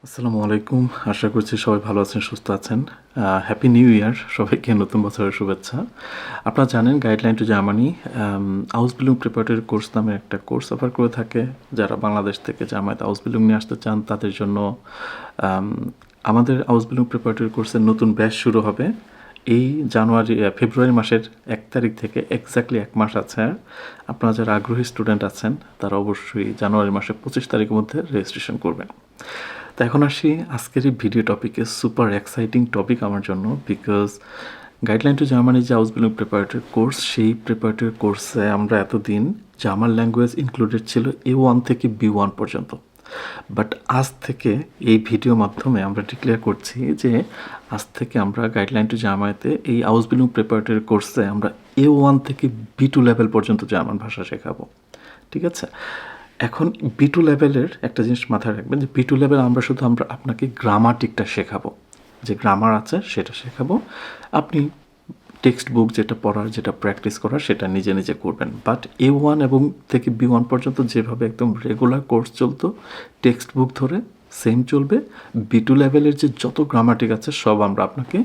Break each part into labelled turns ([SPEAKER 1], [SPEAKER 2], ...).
[SPEAKER 1] আসসালামু আলাইকুম। আশা করছি সবাই ভালো আছেন, সুস্থ আছেন। হ্যাপি নিউ ইয়ার সবাইকে, নতুন বছরের শুভেচ্ছা। আপনারা জানেন guideline to Germany Ausbildung preparatory course নামে একটা কোর্স অফার করে থাকে। যারা বাংলাদেশ থেকে জামায়াত আউসবিলুং নিয়ে আসতে চান তাদের জন্য আমাদের আউসবিলুং প্রিপারেটরি কোর্সের নতুন ব্যাচ শুরু হবে এই ফেব্রুয়ারি মাসের 1 তারিখ থেকে। এক্স্যাক্টলি 1 মাস আছে। আর আপনারা যারা আগ্রহী স্টুডেন্ট আছেন তারা অবশ্যই জানুয়ারি মাসের 25 তারিখের মধ্যে রেজিস্ট্রেশন করবেন। তো এখন আসি আজকের এই ভিডিও টপিকে। সুপার এক্সাইটিং টপিক আমার জন্য, বিকজ গাইডলাইন টু জার্মানি যে আউসবিলুং প্রিপারেটরি কোর্স, সেই প্রিপারেটরি কোর্সে আমরা এতদিন জার্মান ল্যাঙ্গুয়েজ ইনক্লুডেড ছিল A1 থেকে B1 পর্যন্ত। বাট আজ থেকে এই ভিডিও মাধ্যমে আমরা ডিক্লেয়ার করছি যে আজ থেকে আমরা গাইডলাইন টু জার্মানিতে এই আউসবিলুং প্রিপারেটরি কোর্সে আমরা A1 থেকে B2 লেভেল পর্যন্ত জার্মান ভাষা শেখাবো। ঠিক আছে? এখন B2 লেভেলের একটা জিনিস মাথায় রাখবেন যে B2 লেভেল আমরা আপনাকে গ্রামাটিকটা শেখাবো, যে গ্রামার আছে সেটা শেখাবো। আপনি টেক্সট বুক যেটা পড়ার, যেটা প্র্যাকটিস করার, সেটা নিজে নিজে করবেন। বাট A1 এবং থেকে B1 পর্যন্ত যেভাবে একদম রেগুলার কোর্স চলতো টেক্সট বুক ধরে, সেম চলবে। B2 লেভেলের যে যত গ্রামাটিক আছে সব আমরা আপনাকে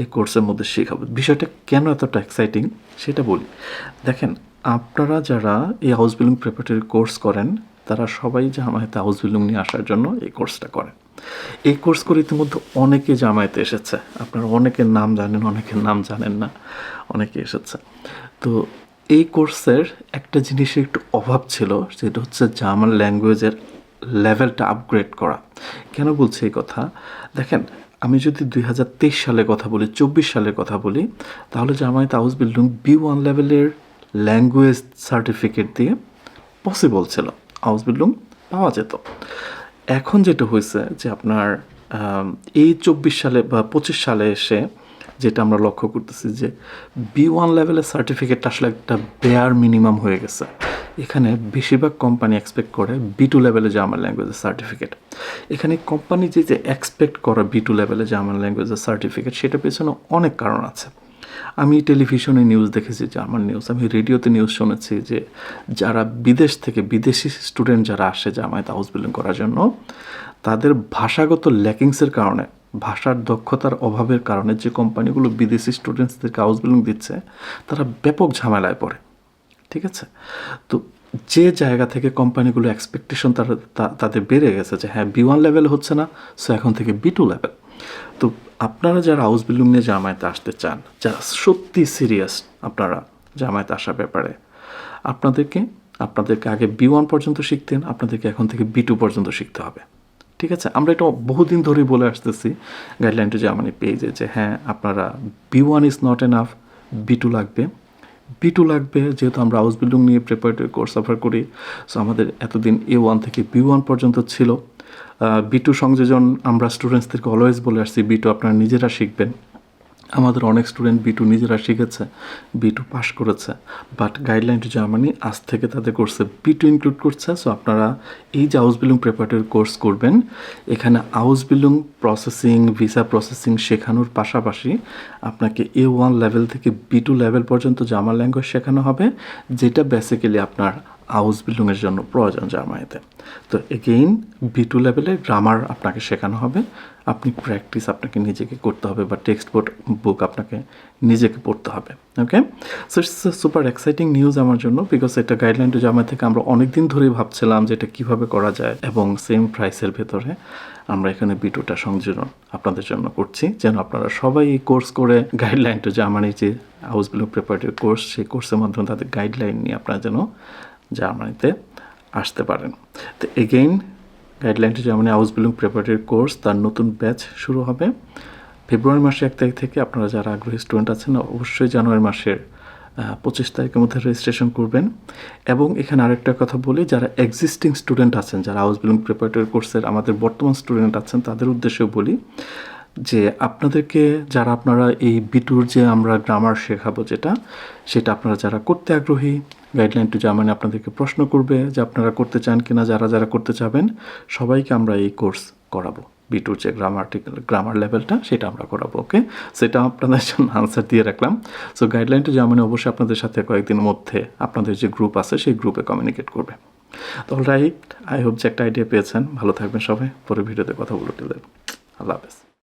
[SPEAKER 1] এই কোর্সের মধ্যে শেখাবো। বিষয়টা কেন এতটা এক্সাইটিং সেটা বলি। দেখেন, আপনারা যারা এই আউসবিলুং প্রিপারেটরি কোর্স করেন তারা সবাই জামায়াতে আউসবিলুং নিয়ে আসার জন্য এই কোর্সটা করেন। এই কোর্স করে ইতিমধ্যে অনেকে জামায়াতে এসেছে। আপনারা অনেকের নাম জানেন, অনেকের নাম জানেন না, অনেকে এসেছে। তো এই কোর্সের একটা জিনিসের একটু অভাব ছিল, সেটা হচ্ছে জার্মান ল্যাঙ্গুয়েজের লেভেলটা আপগ্রেড করা। কেন বলছি এই কথা? দেখেন, আমি যদি 2023 সালের কথা বলি, 24 সালের কথা বলি, তাহলে জামায়াতে আউসবিলুং B1 লেভেলের ল্যাঙ্গুয়েজ সার্টিফিকেট দিয়ে পসিবল ছিল, আউসবিলুং পাওয়া যেত। এখন যেটা হয়েছে যে আপনার এই 24 সালে বা 25 সালে এসে যেটা আমরা লক্ষ্য করতেছি যে B1 লেভেলের সার্টিফিকেটটা আসলে একটা বেয়ার মিনিমাম হয়ে গেছে। এখানে বেশিরভাগ কোম্পানি এক্সপেক্ট করে B2 লেভেলে জার্মান ল্যাঙ্গুয়েজের সার্টিফিকেট। এখানে কোম্পানি যে এক্সপেক্ট করে B2 লেভেলে জার্মান ল্যাঙ্গুয়েজের সার্টিফিকেট, সেটা পেছনে অনেক কারণ আছে। আমি টেলিভিশনে নিউজ দেখেছি, জার্মান নিউজ, আমি রেডিওতে নিউজ শুনেছি যে যারা বিদেশ থেকে, বিদেশি স্টুডেন্ট যারা আসে জামায়াত আউসবিলুং করার জন্য, তাদের ভাষাগত ল্যাকিংসের কারণে, ভাষার দক্ষতার অভাবের কারণে যে কোম্পানিগুলো বিদেশি স্টুডেন্টসদেরকে আউসবিলুং দিচ্ছে তারা ব্যাপক ঝামেলায় পড়ে। ঠিক আছে? তো যে জায়গা থেকে কোম্পানিগুলো এক্সপেকটেশন তাদের বেড়ে গেছে যে হ্যাঁ B1 লেভেল হচ্ছে না, সো এখন থেকে B2 লেভেল। তো আপনারা যারা আউসবিলুং নিয়ে জামায়াতে আসতে চান, যারা সত্যি সিরিয়াস আপনারা জামায়াতে আসার ব্যাপারে, আপনাদেরকে আগে B1 পর্যন্ত শিখতেন, আপনাদেরকে এখন থেকে B2 পর্যন্ত শিখতে হবে। ঠিক আছে? আমরা এটা বহুদিন ধরেই বলে আসতেছি গাইডলাইন টু জার্মানি পেজে যে হ্যাঁ আপনারা B1 is not enough, B2 লাগবে। B2 লাগবে, যেহেতু আমরা আউসবিলুং নিয়ে প্রিপারেটরি কোর্স অফার করি। সো আমাদের এতদিন A1 থেকে B1 পর্যন্ত ছিল। B2 সংযোজন আমরা স্টুডেন্টসদেরকে অলওয়েজ বলে আসছি B2 আপনারা নিজেরা শিখবেন। আমাদের অনেক স্টুডেন্ট B2 নিজেরা শিখেছে, B2 পাস করেছে। বাট গাইডলাইন টু জার্মানি আজ থেকে তাদের কোর্সে B2 ইনক্লুড করছে। সো আপনারা এই যে আউসবিলুং প্রিপারেটরি কোর্স করবেন, এখানে আউসবিলুং প্রসেসিং, ভিসা প্রসেসিং শেখানোর পাশাপাশি আপনাকে A1 লেভেল থেকে B2 লেভেল পর্যন্ত জার্মান ল্যাঙ্গুয়েজ শেখানো হবে, যেটা বেসিক্যালি আপনার আউসবিলুংয়ের জন্য প্রয়োজন জার্মানিতে। তো এগেইন B2 লেভেলে গ্রামার আপনাকে শেখানো হবে, আপনি প্র্যাকটিস আপনাকে নিজেকে করতে হবে, বা টেক্সট বুক আপনাকে নিজেকে পড়তে হবে। Okay, so it's super exciting news আমার জন্য, বিকজ এটা গাইডলাইন টু জার্মানি থেকে আমরা অনেক দিন ধরেই ভাবছিলাম যে এটা কীভাবে করা যায়, এবং সেম প্রাইসের ভেতরে আমরা এখানে B2টা সংযোজন আপনাদের জন্য করছি, যেন আপনারা সবাই এই কোর্স করে গাইডলাইন টু জার্মানির যে আউসবিলুং প্রিপারেটরি কোর্স, সেই কোর্সের মাধ্যমে তাদের গাইডলাইন নিয়ে আপনারা যেন জার্মানিতে আসতে পারেন। তো again guideline to Germany Ausbildung preparatory course তার নতুন ব্যাচ শুরু হবে ফেব্রুয়ারি মাসের 1 তারিখ থেকে। আপনারা যারা আগ্রহী স্টুডেন্ট আছেন অবশ্যই জানুয়ারি মাসের 25 তারিখের মধ্যে রেজিস্ট্রেশন করবেন। এবং এখানে আরেকটা কথা বলি, যারা এক্সিস্টিং স্টুডেন্ট আছেন, যারা আউসবিলুং প্রিপারেটরি কোর্সের আমাদের বর্তমান স্টুডেন্ট আছেন, তাদের উদ্দেশ্যেও বলি যে আপনারা এই B2 যে আমরা গ্রামার শেখাবো সেটা আপনারা যারা করতে আগ্রহী, গাইডলাইন টু জার্মানি আপনাদেরকে প্রশ্ন করবে যে আপনারা করতে চান কিনা। যারা করতে চাবেন সবাইকে আমরা এই কোর্স করাবো। B2 যে গ্রামার লেভেলটা সেটা আমরা করাবো। ওকে, সেটা আপনাদের জন্য আনসার দিয়ে রাখলাম। সো গাইডলাইন টু জার্মানি অবশ্যই আপনাদের সাথে কয়েকদিনের মধ্যে আপনাদের যে গ্রুপ আছে সেই গ্রুপে কমিউনিকেট করবে। তো অলরাইট, আই হোপ যে একটা আইডিয়া পেয়েছেন। ভালো থাকবেন সবাই, পরের ভিডিওতে কথা বলতে আল্লাহ হাফেজ।